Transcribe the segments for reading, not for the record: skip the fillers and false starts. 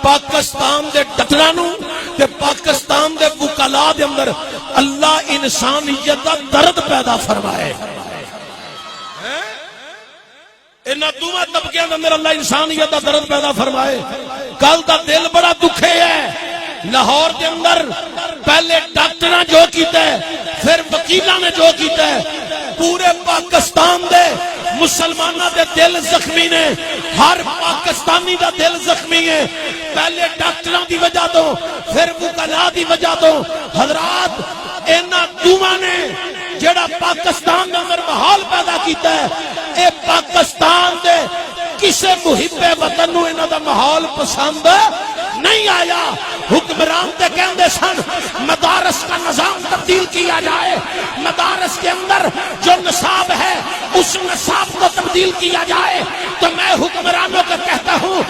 پاکستان دے ڈاکٹراں نوں تے پاکستان دے وکلاء دے اندر اللہ انسانیت دا درد پیدا فرمائے. انہاں دوواں طبقیاں دے اندر اللہ انسانیت دا درد پیدا فرمائے. کل دا دل بڑا دکھے ہے. لاہور دے اندر پہلے ڈاکٹراں جو کیتا ہے پھر وکیلاں نے جو کیتا ہے. پورے پاکستان دے مسلماناں دے دل زخمی نے. ہر پاکستانی دا دل زخمی ہے. پہلے ڈاکٹراں دی وجہ تو پھر وکلاء دی وجہ تو. حضرات انہاں دوواں نے جڑا پاکستان دے اندر ماحول پیدا کیتا ہے اے پاکستان دے کسے محب وطن نو انہاں دا ماحول پسند نہیں آیا. حکمران تے کہندے سن مدارس کا نظام تبدیل کیا جائے. مدارس کے اندر جو نصاب ہے اس نصاب کو تبدیل کیا جائے. تو میں حکمرانوں کو کہتا ہوں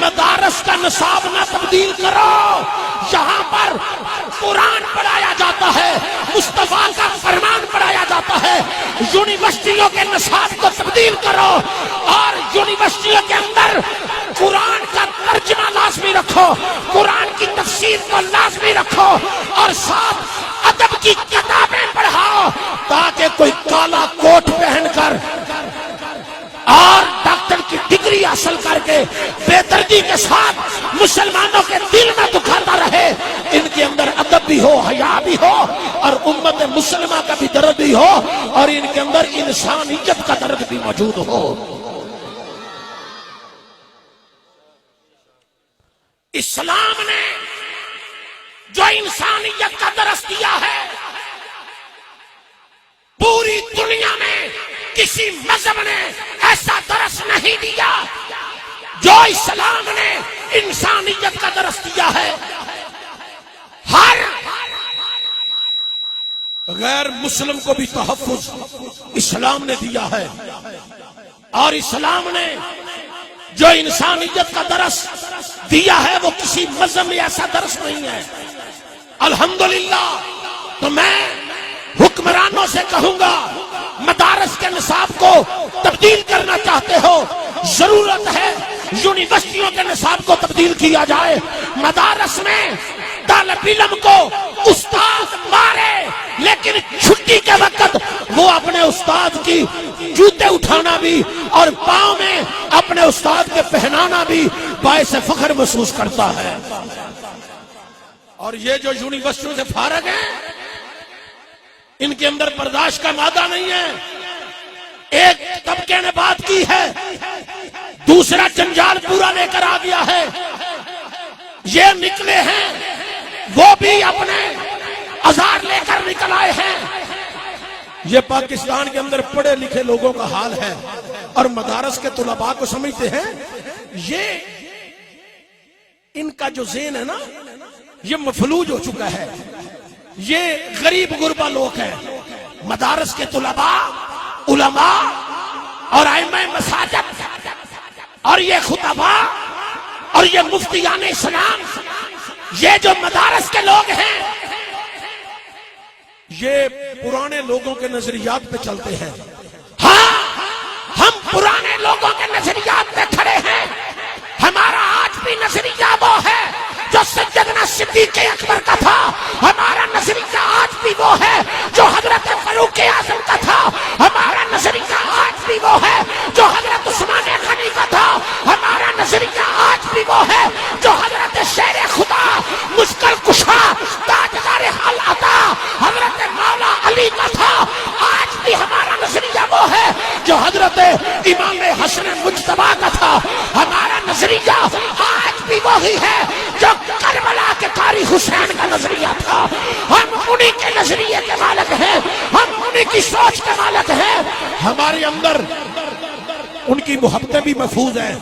مدارس کا نصاب نہ تبدیل کرو. یہاں پر قرآن پڑھایا جاتا ہے, مصطفیٰ کا فرمان پڑھایا جاتا ہے. یونیورسٹیوں کے نصاب کو تبدیل کرو اور یونیورسٹیوں کے اندر قرآن کا ترجمہ لازمی رکھو, قرآن کی تفسیر کو لازمی رکھو اور ساتھ ادب کی کتابیں پڑھاؤ تاکہ کوئی کالا کوٹ پہن کر اور ڈاکٹر کی ڈگری حاصل کر کے بے دردی کے ساتھ مسلمانوں کے دل میں دکھاتا رہے. ان کے اندر ادب بھی ہو, حیا بھی ہو اور امت مسلمہ کا بھی درد بھی ہو اور ان کے اندر انسانیت کا درد بھی موجود ہو. اسلام نے جو انسانیت کا درس دیا ہے پوری دنیا میں کسی مذہب نے ایسا درس نہیں دیا جو اسلام نے انسانیت کا درس دیا ہے. ہر غیر مسلم کو بھی تحفظ اسلام نے دیا ہے اور اسلام نے جو انسانیت کا درس دیا ہے وہ کسی مذہب میں ایسا درس نہیں ہے. الحمدللہ. تو میں حکمرانوں سے کہوں گا مدارس کے نصاب کو تبدیل کرنا چاہتے ہو, ضرورت ہے یونیورسٹیوں کے نصاب کو تبدیل کیا جائے. مدارس میں طالب علم کو استاد مارے لیکن چھٹی کے وقت وہ اپنے استاد کی جوتے اٹھانا بھی اور پاؤں میں اپنے استاد کے پہنانا بھی باعث فخر محسوس کرتا ہے. اور یہ جو یونیورسٹیوں سے فارغ ہیں ان کے اندر برداشت کا مادہ نہیں ہے. ایک طبقے نے بات کی ہے, دوسرا جنجال پورا لے کر آ گیا ہے. یہ نکلے ہیں وہ بھی اپنے آزار لے کر نکل آئے ہیں. یہ پاکستان کے اندر پڑھے لکھے لوگوں کا حال ہے اور مدارس کے طلباء کو سمجھتے ہیں یہ ان کا جو ذہن ہے نا یہ مفلوج ہو چکا ہے. یہ غریب غربا لوگ ہیں. مدارس کے طلباء, علماء اور ائمہ مساجد اور یہ خطباء اور یہ مفتیان اسلام, یہ جو مدارس کے لوگ ہیں یہ پرانے لوگوں کے نظریات پہ چلتے ہیں. ہاں ہم پرانے لوگوں کے نظریات پہ کھڑے ہیں. ہمارا آج بھی نظریہ وہ ہے جو سیدنا صدیق اکبر کا تھا. ہمارا نظریہ آج بھی وہ ہے جو حضرت فاروق اعظم کا تھا. ہمارا نظریہ آج بھی وہ ہے جو حضرت عثمان غنی کا تھا. ہمارا نظریہ آج بھی وہ ہے جو حضرت شیر خدا, مشکل کشا, تاجدار حال عطا حضرت مولا علی کا تھا. آج بھی ہمارا نظریہ وہ ہے جو حضرت امام حسن مجتبی کا تھا. ہمارا نظریہ آج بھی وہی ہے جو کربلا کے قاری حسین کا نظریہ تھا. ہم انہی کے نظریے کے مالک ہیں, ہم انہی کی سوچ کے مالک ہیں. ہمارے اندر ان کی محبتیں بھی محفوظ ہیں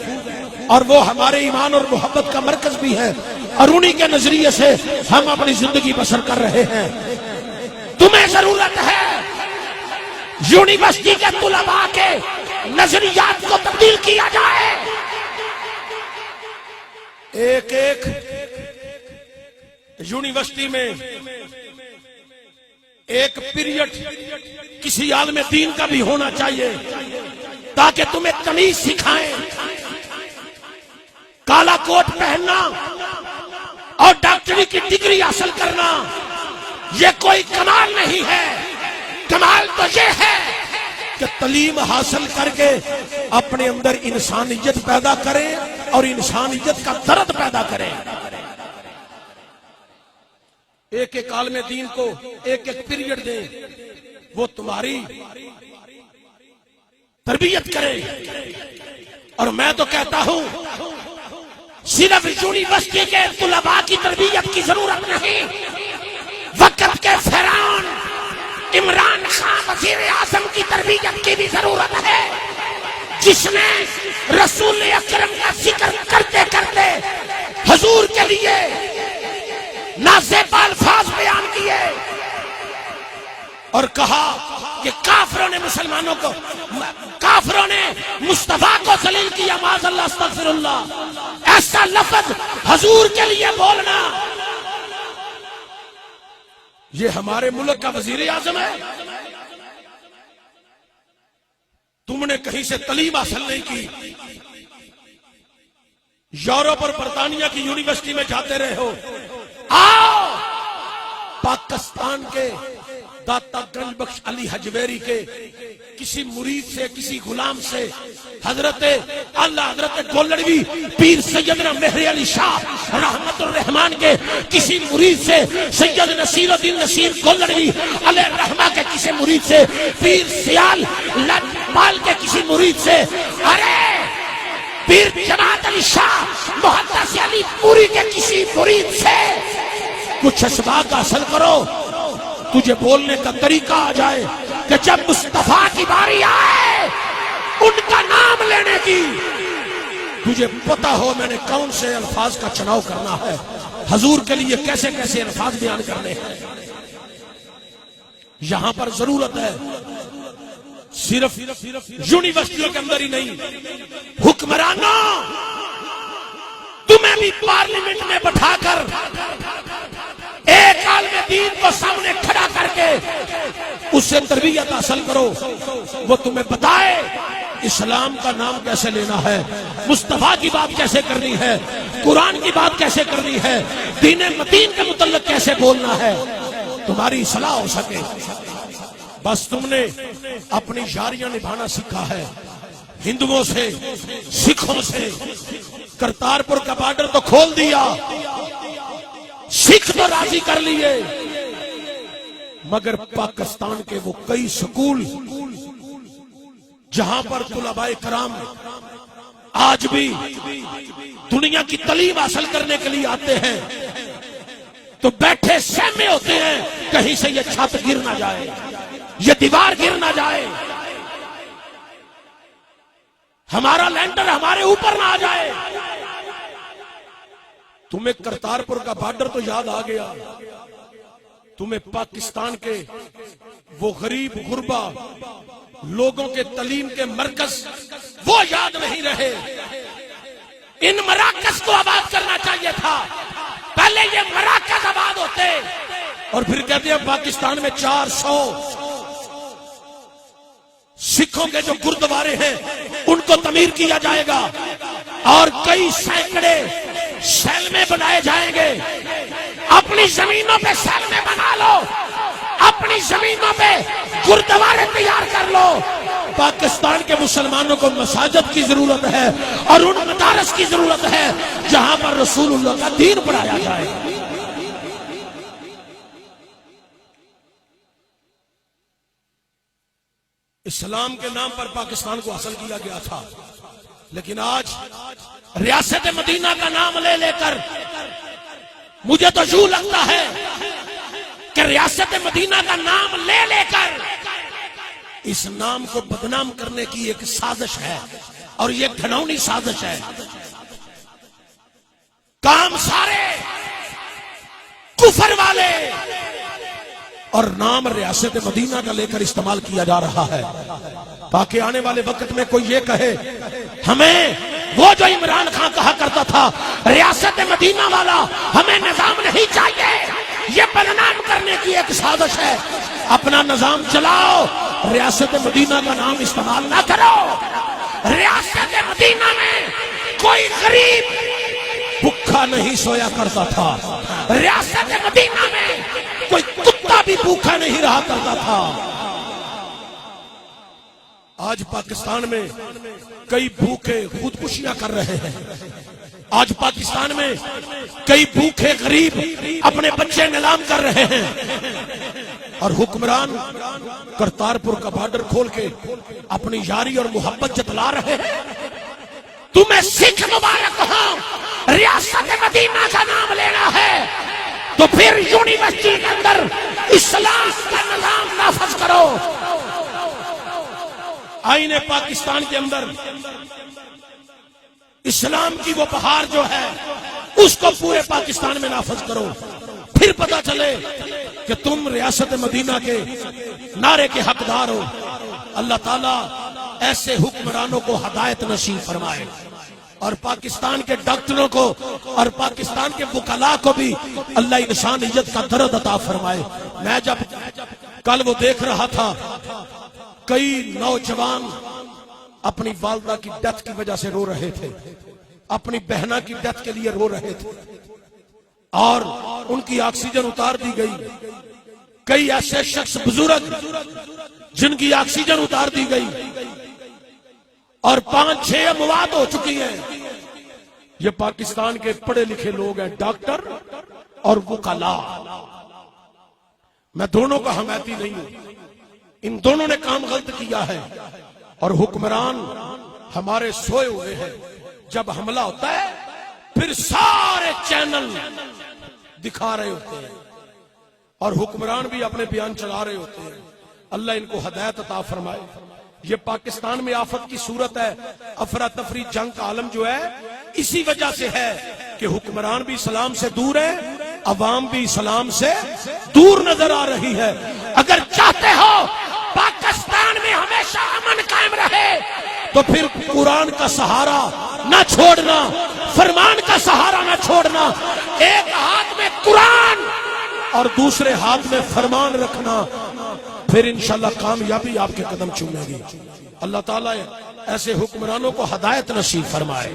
اور وہ ہمارے ایمان اور محبت کا مرکز بھی ہے اور انہی کے نظریے سے ہم اپنی زندگی بسر کر رہے ہیں. تمہیں ضرورت ہے یونیورسٹی کے طلباء کے نظریات کو تبدیل کیا جائے. ایک یونیورسٹی میں ایک پیریڈ کسی عالم دین کا بھی ہونا چاہیے تاکہ تمہیں تمیز سکھائیں. کالا کوٹ پہننا اور ڈاکٹری کی ڈگری حاصل کرنا یہ کوئی کمال نہیں ہے. کمال تو یہ ہے کہ تعلیم حاصل کر کے اپنے اندر انسانیت پیدا کریں اور انسانیت کا درد پیدا کریں. ایک ایک عالم دین کو ایک ایک پیریڈ دیں، وہ تمہاری تربیت کرے. اور میں تو کہتا ہوں صرف یونیورسٹی کے طلباء کی تربیت کی ضرورت نہیں، وقت کے فرعون عمران خان وزیر اعظم کی تربیت کی بھی ضرورت ہے، جس نے رسول اکرم کا ذکر کرتے کرتے حضور کے لیے نازیب الفاظ بیان کیے اور کہا کہ کافروں نے مسلمانوں کو، کافروں نے مصطفیٰ کو ذلیل کیا، معاذ اللہ استغفر اللہ. ایسا لفظ حضور کے لیے بولنا، یہ ہمارے ملک کا وزیر اعظم ہے. تم نے کہیں سے تعلیم حاصل نہیں کی، یورپ اور برطانیہ کی یونیورسٹی میں جاتے رہے ہو. آؤ پاکستان کے داتا گنج بخش علی حجویری کے کسی مرید سے، کسی غلام سے، حضرت گولڑوی پیر سیدنا مہر علی شاہ رحمت الرحمان کے کسی مرید سے، سید نصیر الدین نصیر گولڑوی علیہ الرحمہ کے کسی مرید سے، پیر سیال لجپال کے کسی مرید سے، ارے پیر جماعت علی شاہ محدث علی پوری کے کسی مرید سے کچھ اسباق حاصل کرو. تجھے بولنے کا طریقہ آ جائے کہ جب مصطفیٰ کی باری آئے ان کا نام لینے کی، تجھے پتا ہو میں نے کون سے الفاظ کا چناؤ کرنا ہے، حضور کے لیے کیسے کیسے الفاظ بیان کرنے ہیں. یہاں پر ضرورت ہے صرف یونیورسٹیوں کے اندر ہی نہیں، حکمرانوں تمہیں بھی پارلیمنٹ میں بٹھا کر ایک عالم دین کو سامنے کھڑا کر کے اس سے تربیت حاصل کرو، وہ تمہیں بتائے اسلام کا نام کیسے لینا ہے، مصطفیٰ کی بات کیسے کرنی ہے، قرآن کی بات کیسے کرنی ہے، دین متین کے متعلق کیسے بولنا ہے، تمہاری اصلاح ہو سکے. بس تم نے اپنی یاریاں نبھانا سیکھا ہے ہندوؤں سے، سکھوں سے. کرتارپور کا بارڈر تو کھول دیا، سکھ تو راضی کر لیے، مگر پاکستان کے وہ کئی سکول جہاں پر طلباء کرام آج بھی دنیا کی تعلیم حاصل کرنے کے لیے آتے ہیں تو بیٹھے سہمے ہوتے ہیں کہیں سے یہ چھت گر نہ جائے، یہ دیوار گر نہ جائے، ہمارا لینٹر ہمارے اوپر نہ آ جائے. تمہیں کرتارپور کا بارڈر تو یاد آ گیا، تمہیں پاکستان کے وہ غریب غربا لوگوں کے تعلیم کے مرکز وہ یاد نہیں رہے. ان مراکز کو آباد کرنا چاہیے تھا، پہلے یہ مراکز آباد ہوتے اور پھر کہتے ہیں پاکستان میں 400 سکھوں کے جو گردوارے ہیں ان کو تعمیر کیا جائے گا اور کئی سینکڑے سیلمے بنائے جائیں گے. اپنی زمینوں پہ سیلمے بنا لو، اپنی زمینوں پہ گردوارے تیار کر لو. پاکستان کے مسلمانوں کو مساجد کی ضرورت ہے اور ان مدارس کی ضرورت ہے جہاں پر رسول اللہ کا دین پڑھایا جائے. اسلام کے نام پر پاکستان کو حاصل کیا گیا تھا، لیکن آج ریاست مدینہ کا نام لے لے کر مجھے تو یوں لگتا ہے کہ ریاست مدینہ کا نام لے لے کر اس نام کو بدنام کرنے کی ایک سازش ہے اور یہ گھناؤنی سازش ہے. کام سارے کفر والے اور نام ریاست مدینہ کا لے کر استعمال کیا جا رہا ہے تاکہ آنے والے وقت میں کوئی یہ کہے ہمیں وہ جو عمران خان کہا کرتا تھا ریاست مدینہ والا ہمیں نظام نہیں چاہیے، یہ بدنام کرنے کی ایک سازش ہے. اپنا نظام چلاؤ، ریاست مدینہ کا نام استعمال نہ کرو. ریاست مدینہ میں کوئی غریب بھوکا نہیں سویا کرتا تھا، ریاست مدینہ میں کوئی کتا بھی بھوکا نہیں رہا کرتا تھا۔ آج پاکستان میں کئی بھوکے خودکشیاں کر رہے ہیں، آج پاکستان میں کئی بھوکے غریب اپنے بچے نیلام کر رہے ہیں، اور حکمران کرتارپور کا بارڈر کھول کے اپنی یاری اور محبت جتلا رہے ہیں۔ تمہیں سکھ مبارک ہو، ریاست مدینہ کا نام لینا ہے تو پھر یونیورسٹی کے اندر اسلام کا نظام نافذ کرو۔ آئین پاکستان کے اندر اسلام کی وہ بہار جو ہے اس کو پورے پاکستان میں نافذ کرو، پھر پتہ چلے کہ تم ریاست مدینہ کے نعرے کے حقدار ہو۔ اللہ تعالیٰ ایسے حکمرانوں کو ہدایت نصیب فرمائے، اور پاکستان کے ڈاکٹروں کو اور پاکستان کے وکلاء کو بھی اللہ انسانیت کا درد عطا فرمائے۔ میں جب کل وہ دیکھ رہا تھا، کئی نوجوان اپنی والدہ کی ڈیتھ کی وجہ سے رو رہے تھے، اپنی بہنہ کی ڈیتھ کے لیے رو رہے تھے، اور ان کی آکسیجن اتار دی گئی۔ کئی ایسے شخص بزرگ جن کی آکسیجن اتار دی گئی، اور 5-6 اموات ہو چکی ہیں۔ یہ پاکستان کے پڑھے لکھے لوگ ہیں، ڈاکٹر اور وکلاء۔ میں دونوں کا حمایتی نہیں ہوں، ان دونوں نے کام غلط کیا ہے، اور حکمران ہمارے سوئے ہوئے ہیں۔ جب حملہ ہوتا ہے پھر سارے چینل دکھا رہے ہوتے ہیں، اور حکمران بھی اپنے بیان چلا رہے ہوتے ہیں۔ اللہ ان کو ہدایت عطا فرمائے۔ یہ پاکستان میں آفت کی صورت ہے، افراتفری جنگ کا عالم جو ہے اسی وجہ سے ہے کہ حکمران بھی اسلام سے دور ہے، عوام بھی اسلام سے دور نظر آ رہی ہے۔ اگر چاہتے ہو پاکستان میں ہمیشہ امن قائم رہے تو پھر قرآن کا سہارا نہ چھوڑنا، فرمان کا سہارا نہ چھوڑنا، ایک ہاتھ میں قرآن اور دوسرے ہاتھ میں فرمان رکھنا، پھر انشاءاللہ کامیابی آپ کے قدم چومے گی۔ اللہ تعالیٰ ایسے حکمرانوں کو ہدایت نصیب فرمائے۔